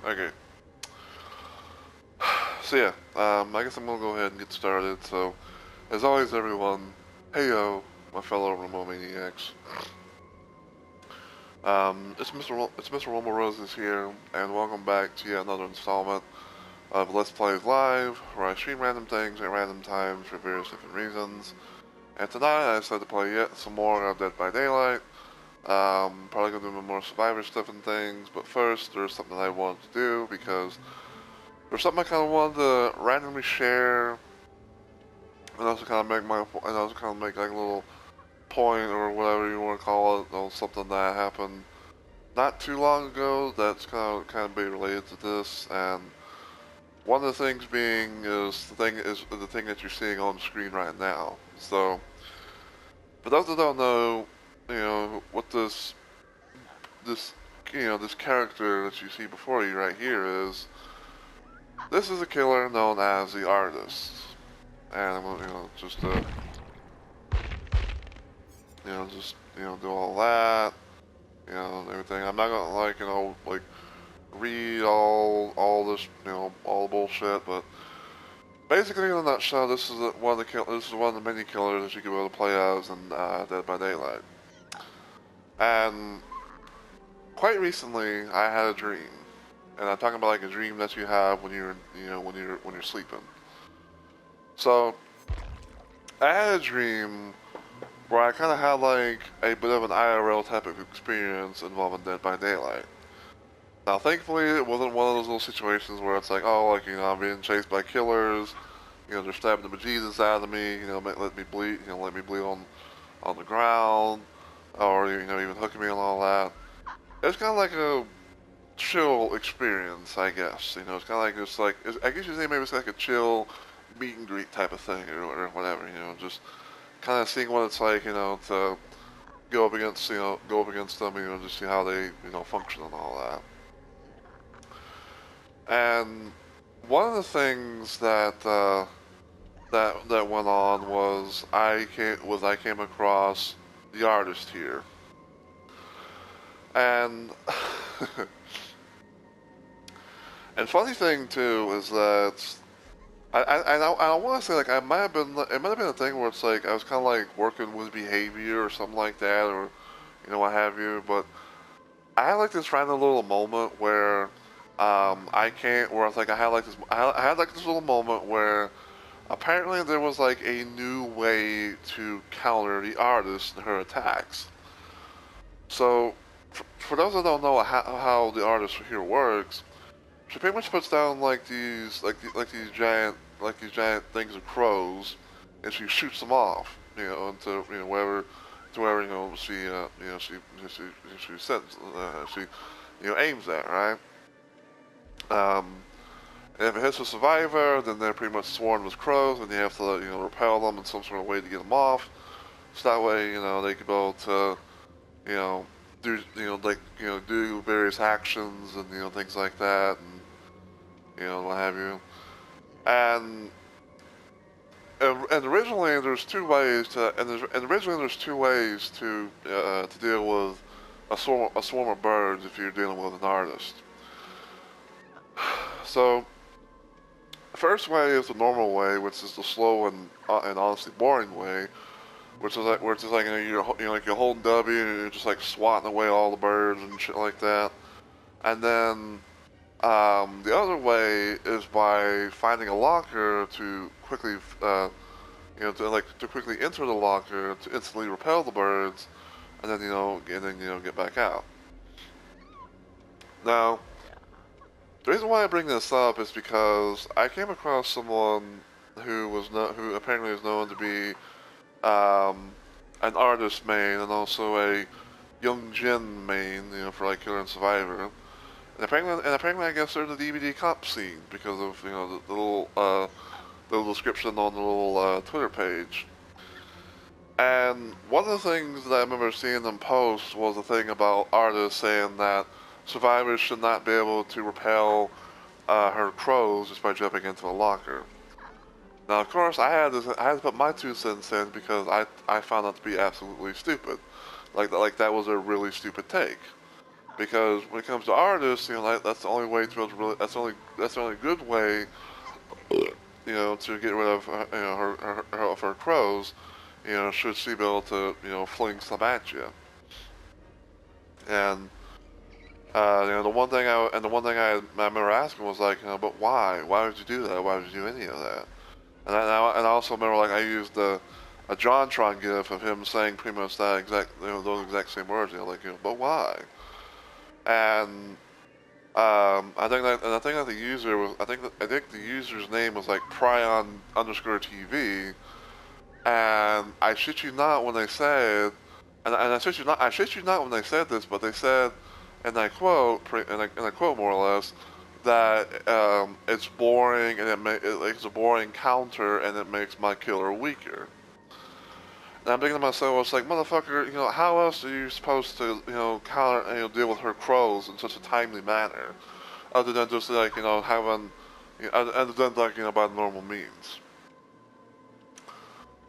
Okay. So yeah, I guess I'm gonna go ahead and get started. So, as always, everyone, hey yo, my fellow Remo Maniacs. It's Mr. Romo Roses here, and welcome back to yet another installment of Let's Plays Live, where I stream random things at random times for various different reasons. And tonight I decided to play yet some more of Dead by Daylight. Probably gonna do more Survivor stuff and things, but first there's something I wanted to do because there's something I kind of wanted to randomly share, and also kind of make like a little point or whatever you want to call it, on something that happened not too long ago that's kind of be related to this. And one of the things being is the thing that you're seeing on the screen right now. So for those that don't know, what this this character that you see before you right here is. This is a killer known as the Artist, and I'm gonna just do all that, and everything. I'm not gonna like read all this all the bullshit, but basically in a nutshell, this is one of the many killers that you can be able to play as in Dead by Daylight. And quite recently, I had a dream, and I'm talking about like a dream that you have when you're when you're sleeping. So I had a dream where I kind of had like a bit of an IRL type of experience involving Dead by Daylight. Now, thankfully, it wasn't one of those little situations where it's like, oh, like, I'm being chased by killers, they're stabbing the bejesus out of me, let me bleed, let me bleed on the ground, or, even hooking me and all that. It's kind of like a chill experience, I guess. It's kind of like just like, I guess you say maybe it's like a chill meet and greet type of thing or whatever, just kind of seeing what it's like, to go up against them, just see how they, function and all that. And one of the things that went on was I came across the Artist here, and and funny thing too is that I want to say like it might have been a thing where it's like I was kind of like working with behavior or something like that, or what have you, but I had like this random little moment where I can't where I was like I had like this little moment where apparently there was like a new way to counter the Artist and her attacks. So for those that don't know how the Artist here works, she pretty much puts down like these giant things of crows, and she shoots them off, into wherever to wherever she sends she aims at, right. And if it hits a survivor, then they're pretty much swarmed with crows, and you have to repel them in some sort of way to get them off. So that way they can be able to you know do do various actions and things like that, and what have you. And and originally there's two ways to and originally there's two ways to deal with a swarm of birds if you're dealing with an Artist. So the first way is the normal way, which is the slow and honestly boring way, which is like like you're holding W and you're just like swatting away all the birds and shit like that. And then the other way is by finding a locker to quickly to quickly enter the locker to instantly repel the birds, and then get back out. Now, the reason why I bring this up is because I came across someone who apparently is known to be um, an Artist main and also a Young Jin main, for like Killer and Survivor. And apparently I guess they're the DVD comp scene because of the little description on the little Twitter page. And one of the things that I remember seeing them post was a thing about Artists saying that survivors should not be able to repel her crows just by jumping into a locker. Now, of course, I had to put my 2 cents in because I found that to be absolutely stupid. Like that was a really stupid take. because when it comes to artists, you know, that's the only way to be able to really, that's the only good way, you know, to get rid of you know her crows, you know, should she be able to you know fling some at you. And you know, the one thing I remember asking was like, you know, but why? Why would you do that? Why would you do any of that? And I also remember like I used a JonTron gif of him saying pretty much that exact, you know, those exact same words. You know, like, you know, but why? And I think that the user was, I think the user's name was like Pryon underscore TV. And I shit you not when they said, and I shit you not when they said this, but they said, and I quote, and I quote more or less, that it's boring and it's a boring counter and it makes my killer weaker. And I'm thinking to myself, it's like, motherfucker, you know, how else are you supposed to, you know, counter, you know, deal with her crows in such a timely manner, other than just like, you know, having, you know, other than like, you know, by normal means.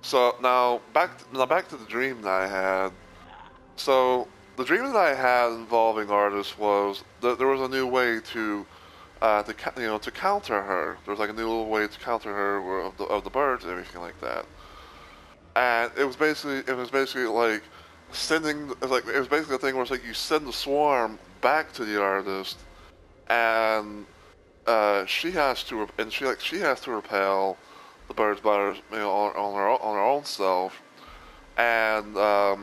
So now back to the dream that I had. So the dream that I had involving artists was that there was a new way you know to counter her. There was like a new little way to counter her of the birds and everything like that. And it was basically like it was basically a thing where it's like you send the swarm back to the artist, and she has to repel the birds by her, you know, on her own self, and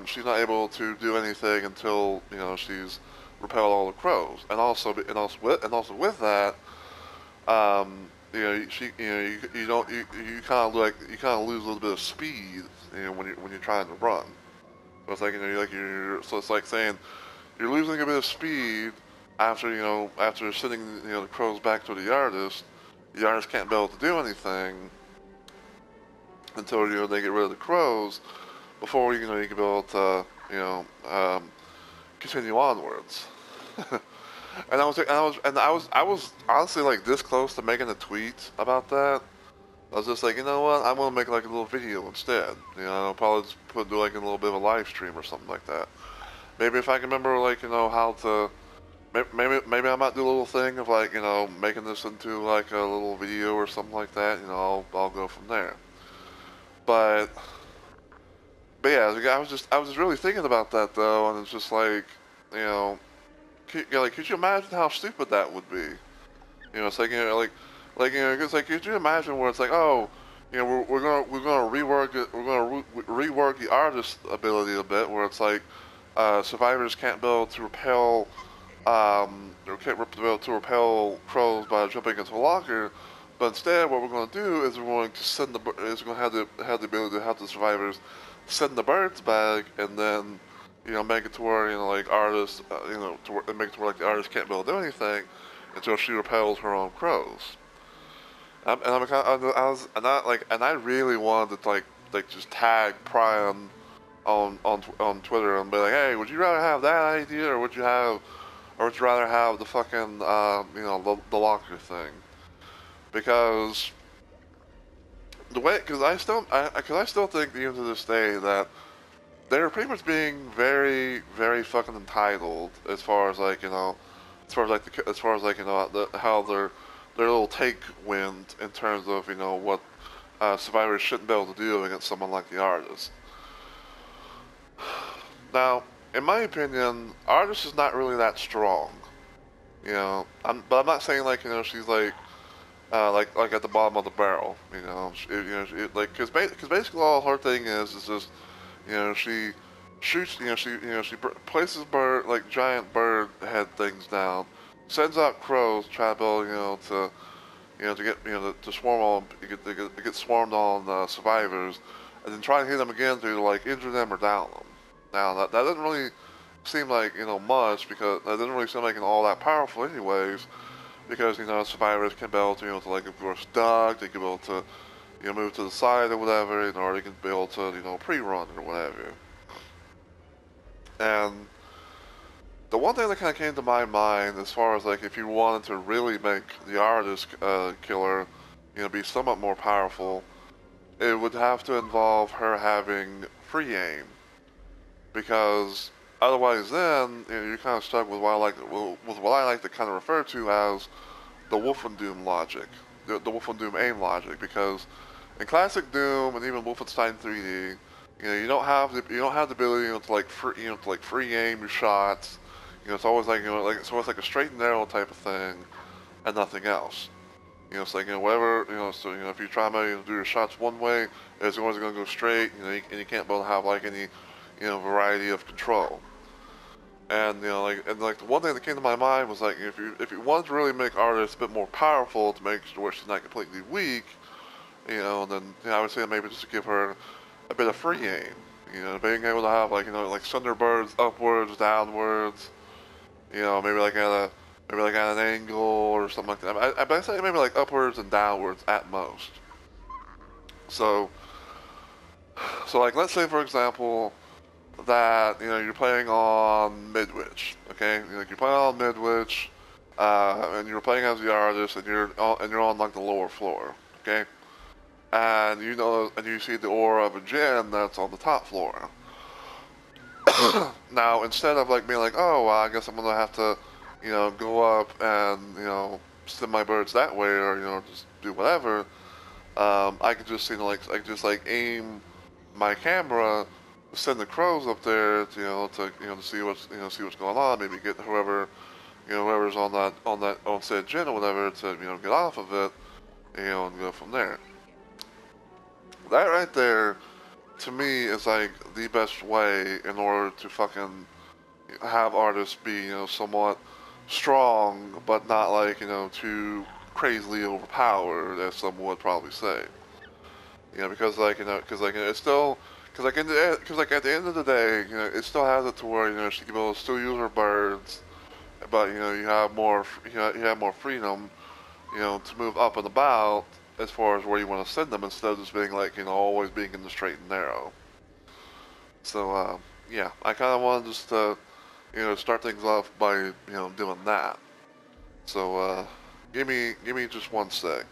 she's not able to do anything until you know she's repelled all the crows, and also with that, you know, you don't you kind of like you kind of lose a little bit of speed, you know, when you're trying to run. So it's like you know, so it's like saying you're losing a bit of speed after you know after sending you know the crows back to the artist. The artist can't be able to do anything until you know they get rid of the crows before you know you can be able to you know continue onwards. I was honestly like this close to making a tweet about that. I was just like, you know what? I'm gonna make like a little video instead. You know, I'll probably just do like a little bit of a live stream or something like that. Maybe if I can remember like you know how to. Maybe I might do a little thing of like you know making this into like a little video or something like that. You know, I'll go from there. But yeah, I was just really thinking about that though, and it's just like you know, could you imagine how stupid that would be? You know, it's like you know, you know, it's like could you imagine where it's like, oh, you know, we're gonna rework it, we're gonna rework the artist's ability a bit, where it's like, survivors can't be able to repel, or can't be able to repel crows by jumping into a locker, but instead, what we're going to do is we're going to have the ability to have the survivors send the birds back, and then you know make it to where you know like artists, you know, make it to where like the artist can't be able to do anything until she repels her own crows. And I'm kind of, I was and I really wanted to like just tag Prime on Twitter and be like, hey, would you rather have that idea or would you rather have the fucking you know the locker thing? Because the way, because I still think even to this day that they're pretty much being very, very fucking entitled as far as like you know, as far as like you know how their little take went in terms of you know what survivors shouldn't be able to do against someone like the artist. Now, in my opinion, artist is not really that strong. You know, but I'm not saying like you know she's like at the bottom of the barrel. You know, like because basically all her thing is just you know she shoots she places bird like giant bird head things down, sends out crows try to build to get to swarm on to get swarmed on survivors, and then try and hit them again to like injure them or down them. Now that doesn't really seem like you know much because that doesn't really seem like all that powerful anyways because you know survivors can be able to to like of course duck, they can be able to move to the side or whatever, or they can be able to pre-run or whatever. And the one thing that kind of came to my mind as far as like if you wanted to really make the artist killer be somewhat more powerful, it would have to involve her having free aim because Otherwise, then you're kind of stuck with what I like to kind of refer to as the Wolfen Doom logic, the Wolfen Doom aim logic, because in classic Doom and even Wolfenstein 3D, you don't have the ability to like free aim your shots. It's always it's always like a straight and narrow type of thing and nothing else. It's like whatever if you try to do your shots one way, it's always going to go straight. And you can't both have like any variety of control. And the one thing that came to my mind was like if you wanted to really make artists a bit more powerful to make sure she's not completely weak, then I would say maybe just to give her a bit of free aim. Being able to have like Thunderbirds upwards, downwards. Maybe like at an angle or something like that. I say maybe like upwards and downwards at most. So like let's say for example that you're playing on Midwich, okay? You're playing on Midwich, and you're playing as the artist, and you're on like the lower floor, okay? And you see the aura of a Jinn that's on the top floor. Now instead of like being like, oh, well, I guess I'm gonna have to, go up and send my birds that way, or just do whatever. I could just aim my camera, send the crows up there to see what's going on. Maybe get whoever's on said Jinn or whatever to get off of it, and go from there. That right there, to me, is like the best way in order to fucking have artists be somewhat strong, but not like too crazily overpowered, as some would probably say. It's still because like at the end of the day, it still has it to where she can be able to still use her birds, but you have more freedom, to move up and about as far as where you want to send them instead of just being like always being in the straight and narrow. So yeah, I kind of wanted just to start things off by doing that. So give me just one sec.